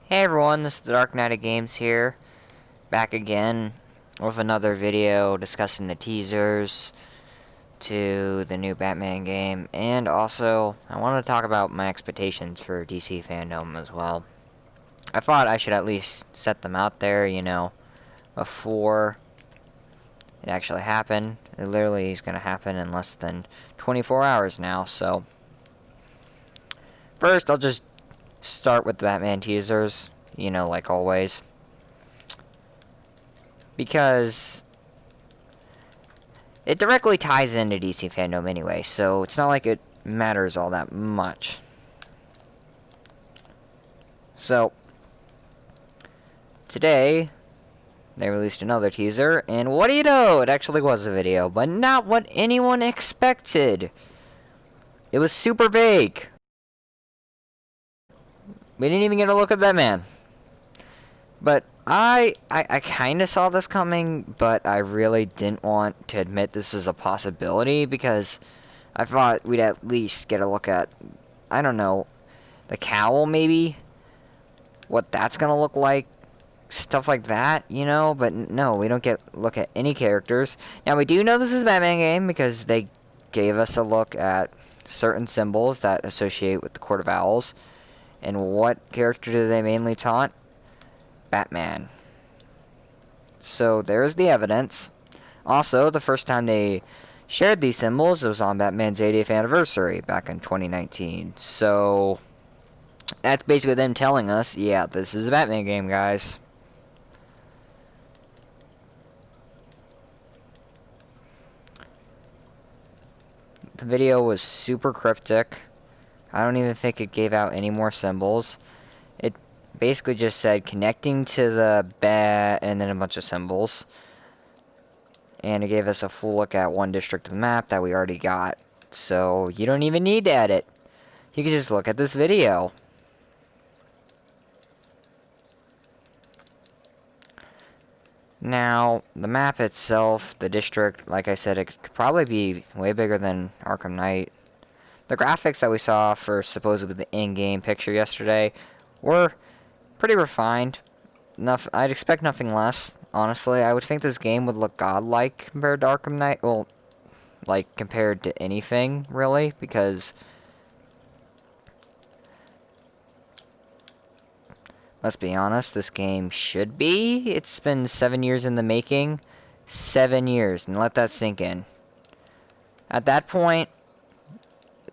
Hey everyone, this is the Dark Knight of Games here, back again with another video discussing the teasers to the new Batman game, and also I wanted to talk about my expectations for DC Fandome as well. I thought I should at least set them out there, before it actually happened. It literally is going to happen in less than 24 hours now, so first I'll just start with the Batman teasers, like always. Because it directly ties into DC Fandome anyway, so it's not like it matters all that much. So, today, they released another teaser, and what do you know? It actually was a video, but not what anyone expected. It was super vague. We didn't even get a look at Batman. But I kind of saw this coming, but I really didn't want to admit this is a possibility because I thought we'd at least get a look at, I don't know, the cowl maybe? What that's gonna look like? Stuff like that, But no, we don't get a look at any characters. Now, we do know this is a Batman game because they gave us a look at certain symbols that associate with the Court of Owls. And what character do they mainly taunt? Batman. So there's the evidence. Also, the first time they shared these symbols, it was on Batman's 80th anniversary back in 2019. So that's basically them telling us, yeah, this is a Batman game, guys. The video was super cryptic. I don't even think it gave out any more symbols. It basically just said connecting to the bat and then a bunch of symbols. And it gave us a full look at one district of the map that we already got. So you don't even need to edit. You can just look at this video. Now, the map itself, the district, like I said, it could probably be way bigger than Arkham Knight. The graphics that we saw for supposedly the in-game picture yesterday were pretty refined. I'd expect nothing less, honestly. I would think this game would look godlike compared to Arkham Knight. Well, like, compared to anything, really, because let's be honest, this game should be. It's been 7 years in the making. 7 years, and let that sink in. At that point,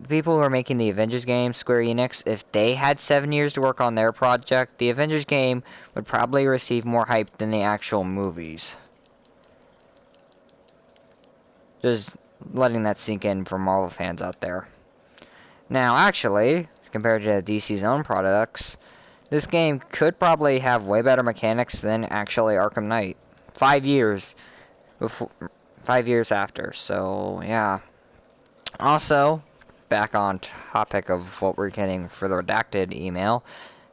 the people who are making the Avengers game, Square Enix, if they had 7 years to work on their project, the Avengers game would probably receive more hype than the actual movies. Just letting that sink in for Marvel fans out there. Now, actually, compared to DC's own products, this game could probably have way better mechanics than actually Arkham Knight. 5 years before, 5 years after. So yeah. Also, back on topic of what we're getting for the redacted email,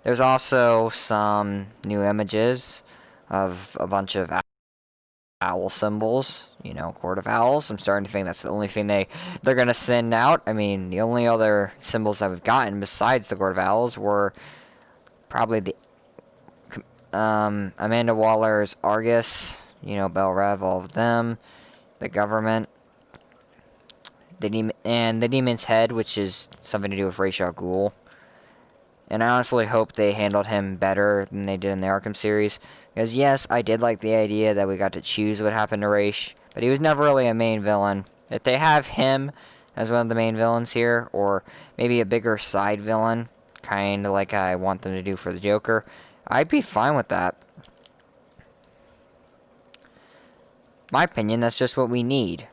there's also some new images of a bunch of owl symbols, Court of Owls. I'm starting to think that's the only thing they're gonna send out. I mean, the only other symbols that we've gotten besides the Court of Owls were probably the Amanda Waller's Argus, Bell Rev, all of them, the government, and the Demon's Head, which is something to do with Ra's al Ghul. And I honestly hope they handled him better than they did in the Arkham series. Because yes, I did like the idea that we got to choose what happened to Ra's, but he was never really a main villain. If they have him as one of the main villains here, or maybe a bigger side villain, kind of like I want them to do for the Joker, I'd be fine with that. My opinion, that's just what we need.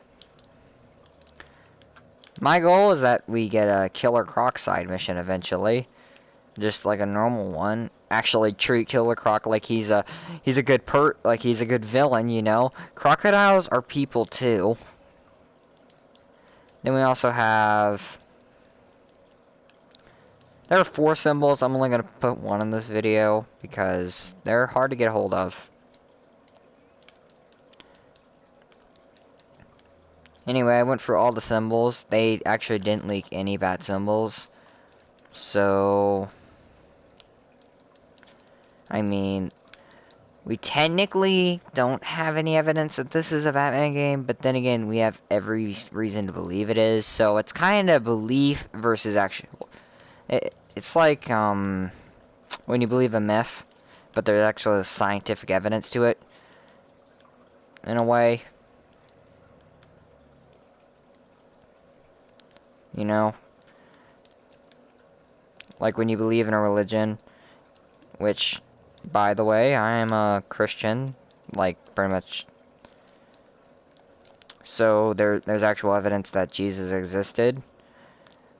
My goal is that we get a Killer Croc side mission eventually. Just like a normal one. Actually treat Killer Croc like he's a good like he's a good villain, Crocodiles are people too. Then we also have, there are 4 symbols. I'm only going to put one in this video because they're hard to get a hold of. Anyway, I went through all the symbols. They actually didn't leak any bat symbols. So I mean, we technically don't have any evidence that this is a Batman game, but then again, we have every reason to believe it is, so it's kind of belief versus actual. It's like, when you believe a myth, but there's actually scientific evidence to it, in a way. You know? Like when you believe in a religion, which, by the way, I am a Christian, like, pretty much. So, there's actual evidence that Jesus existed.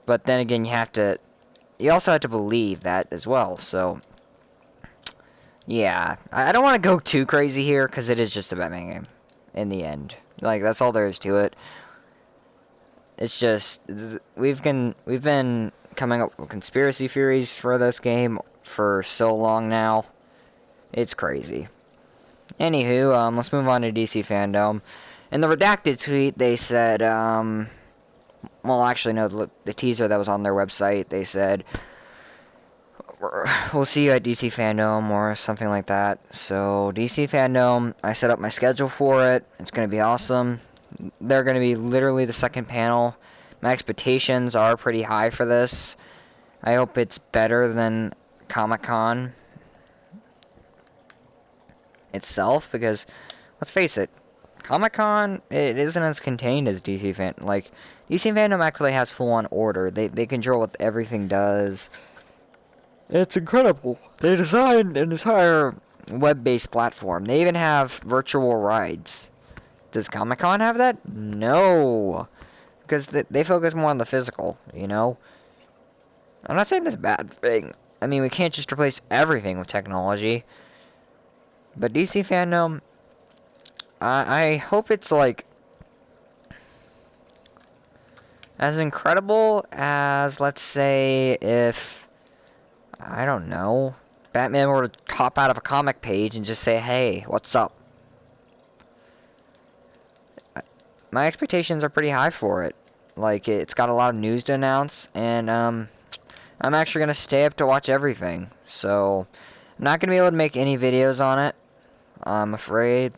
But then again, you also have to believe that as well, so. Yeah, I don't want to go too crazy here, because it is just a Batman game, in the end. Like, that's all there is to it. It's just, we've been coming up with conspiracy theories for this game for so long now. It's crazy. Anywho, let's move on to DC Fandome. In the redacted tweet, they said, well, actually, no, the teaser that was on their website, they said, we'll see you at DC Fandome, or something like that. So, DC Fandome, I set up my schedule for it. It's going to be awesome. They're going to be literally the second panel. My expectations are pretty high for this. I hope it's better than Comic-Con itself, because, let's face it, Comic-Con, it isn't as contained as DC Fandome. Like, DC Fandome actually has full-on order. They control what everything does. It's incredible. They designed an entire web-based platform. They even have virtual rides. Does Comic-Con have that? No. Because they focus more on the physical, you know? I'm not saying that's a bad thing. I mean, we can't just replace everything with technology. But DC Fandome, I hope it's, like, as incredible as, let's say, if, I don't know, Batman were to hop out of a comic page and just say, hey, what's up? My expectations are pretty high for it. Like, it's got a lot of news to announce, and, I'm actually going to stay up to watch everything. So, I'm not going to be able to make any videos on it, I'm afraid.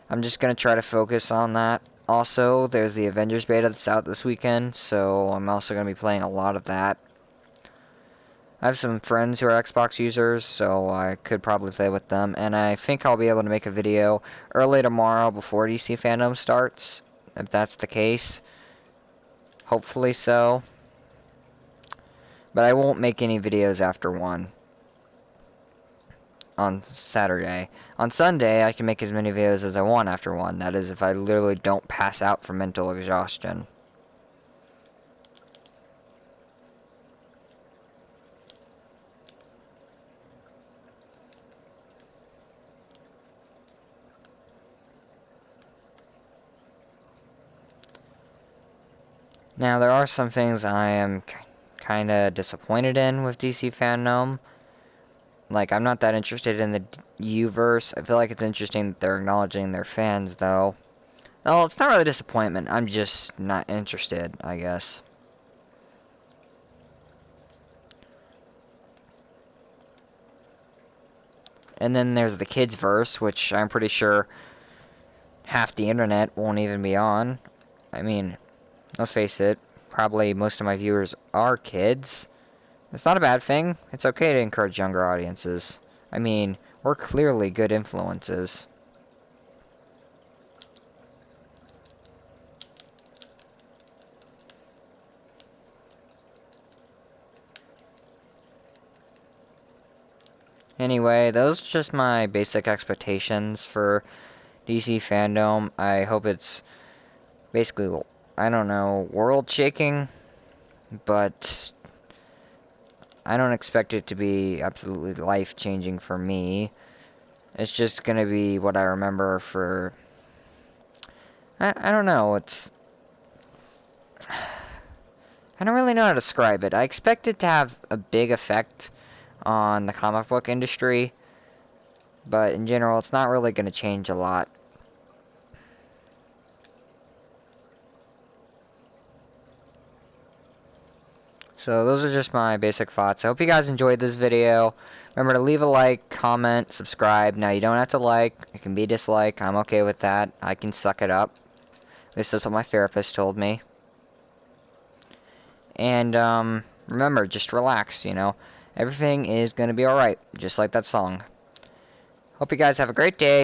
I'm just going to try to focus on that. Also, there's the Avengers beta that's out this weekend, so I'm also going to be playing a lot of that. I have some friends who are Xbox users, so I could probably play with them, and I think I'll be able to make a video early tomorrow before DC Fandome starts, if that's the case. Hopefully so. But I won't make any videos after 1 on Saturday. On Sunday, I can make as many videos as I want after 1. That is, if I literally don't pass out from mental exhaustion. Now, there are some things I am kind of disappointed in with DC Fandome. Like, I'm not that interested in the U-verse. I feel like it's interesting that they're acknowledging their fans, though. Well, it's not really disappointment. I'm just not interested, I guess. And then there's the kids verse, which I'm pretty sure half the internet won't even be on. I mean, let's face it, probably most of my viewers are kids. It's not a bad thing. It's okay to encourage younger audiences. I mean, we're clearly good influences. Anyway, those are just my basic expectations for DC Fandome. I hope it's basically, I don't know, world-shaking, but I don't expect it to be absolutely life-changing for me. It's just gonna be what I remember for... I don't know, it's... I don't really know how to describe it. I expect it to have a big effect on the comic book industry, but in general, it's not really gonna change a lot. So those are just my basic thoughts. I hope you guys enjoyed this video. Remember to leave a like, comment, subscribe. Now, you don't have to like. It can be dislike. I'm okay with that. I can suck it up. At least that's what my therapist told me. And, remember, just relax, you know. Everything is going to be alright, just like that song. Hope you guys have a great day.